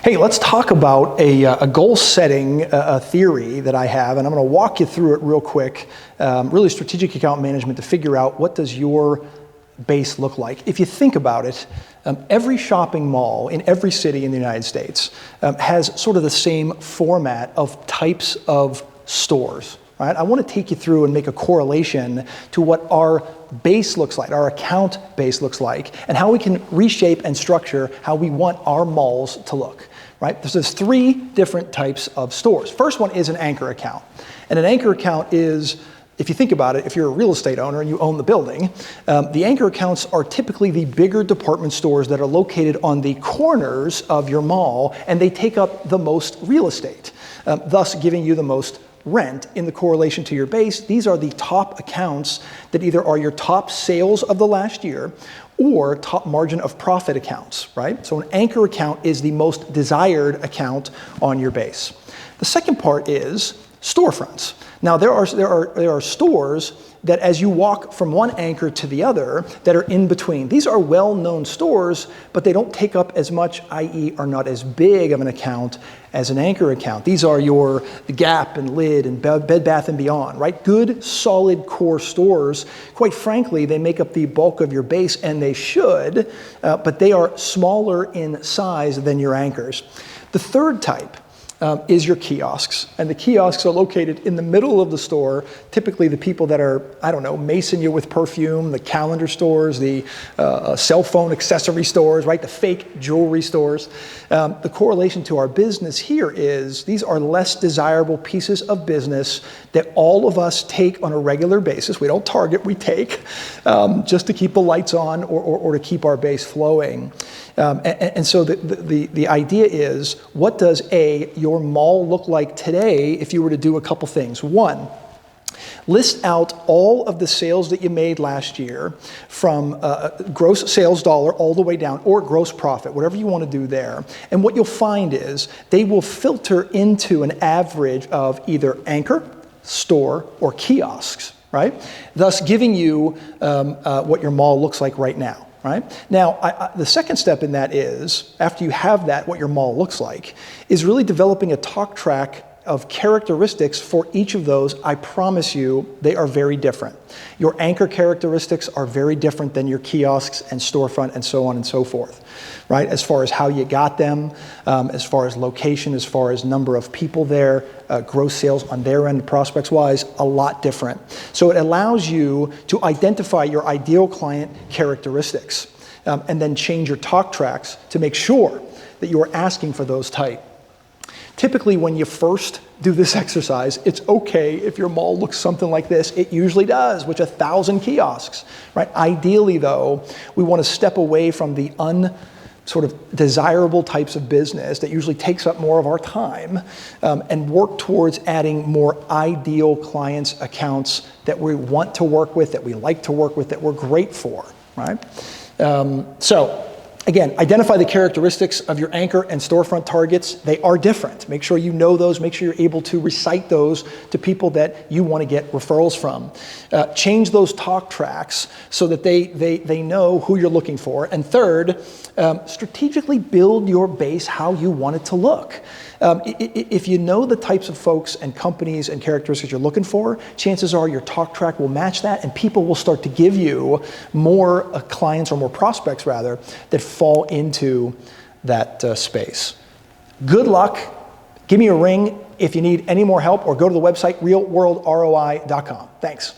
Hey, let's talk about a goal-setting theory that I have, and I'm going to walk you through it real quick. Really strategic account management to figure out what does your base look like. If you think about it, every shopping mall in every city in the United States has sort of the same format of types of stores. Right? I want to take you through and make a correlation to what our base looks like, our account base looks like, and how we can reshape and structure how we want our malls to look. Right? There's three different types of stores. First one is an anchor account. And an anchor account is, if you think about it, if you're a real estate owner and you own the building, the anchor accounts are typically the bigger department stores that are located on the corners of your mall, and they take up the most real estate, thus giving you the most rent in the correlation to your base. These are the top accounts that either are your top sales of the last year or top margin of profit accounts, right? So an anchor account is the most desired account on your base. The second part is storefronts. Now there are stores that as you walk from one anchor to the other that are in between. These are well-known stores, but they don't take up as much, i.e. are not as big of an account as an anchor account. These are your Gap and Lid and Bed Bath & Beyond, right? Good, solid core stores. Quite frankly, they make up the bulk of your base, and they should, but they are smaller in size than your anchors. The third type is your kiosks. And the kiosks are located in the middle of the store. Typically the people that are, macing you with perfume, the calendar stores, the cell phone accessory stores, right? The fake jewelry stores. The correlation to our business here is these are less desirable pieces of business that all of us take on a regular basis. We don't target, we take, just to keep the lights on or to keep our base flowing. And so the idea is, what does your mall look like today if you were to do a couple things? One, list out all of the sales that you made last year from gross sales dollar all the way down, or gross profit, whatever you want to do there. And what you'll find is they will filter into an average of either anchor, store, or kiosks, right? Thus giving you what your mall looks like right now. Right? Now, the second step in that is, after you have that, what your mall looks like, is really developing a talk track of characteristics for each of those. I promise you, they are very different. Your anchor characteristics are very different than your kiosks and storefront and so on and so forth, right? As far as how you got them, as far as location, as far as number of people there, gross sales on their end, prospects-wise, a lot different. So it allows you to identify your ideal client characteristics and then change your talk tracks to make sure that you are asking for those type. Typically, when you first do this exercise, it's okay if your mall looks something like this. It usually does, which 1,000 kiosks, right? Ideally, though, we want to step away from the sort of desirable types of business that usually takes up more of our time, and work towards adding more ideal clients, accounts that we want to work with, that we like to work with, that we're great for, right? Again, identify the characteristics of your anchor and storefront targets. They are different. Make sure you know those. Make sure you're able to recite those to people that you want to get referrals from. Change those talk tracks so that they know who you're looking for. And third, strategically build your base how you want it to look. If you know the types of folks and companies and characteristics you're looking for, chances are your talk track will match that, and people will start to give you more clients, or more prospects rather, that fall into that space. Good luck. Give me a ring if you need any more help, or go to the website realworldroi.com. Thanks.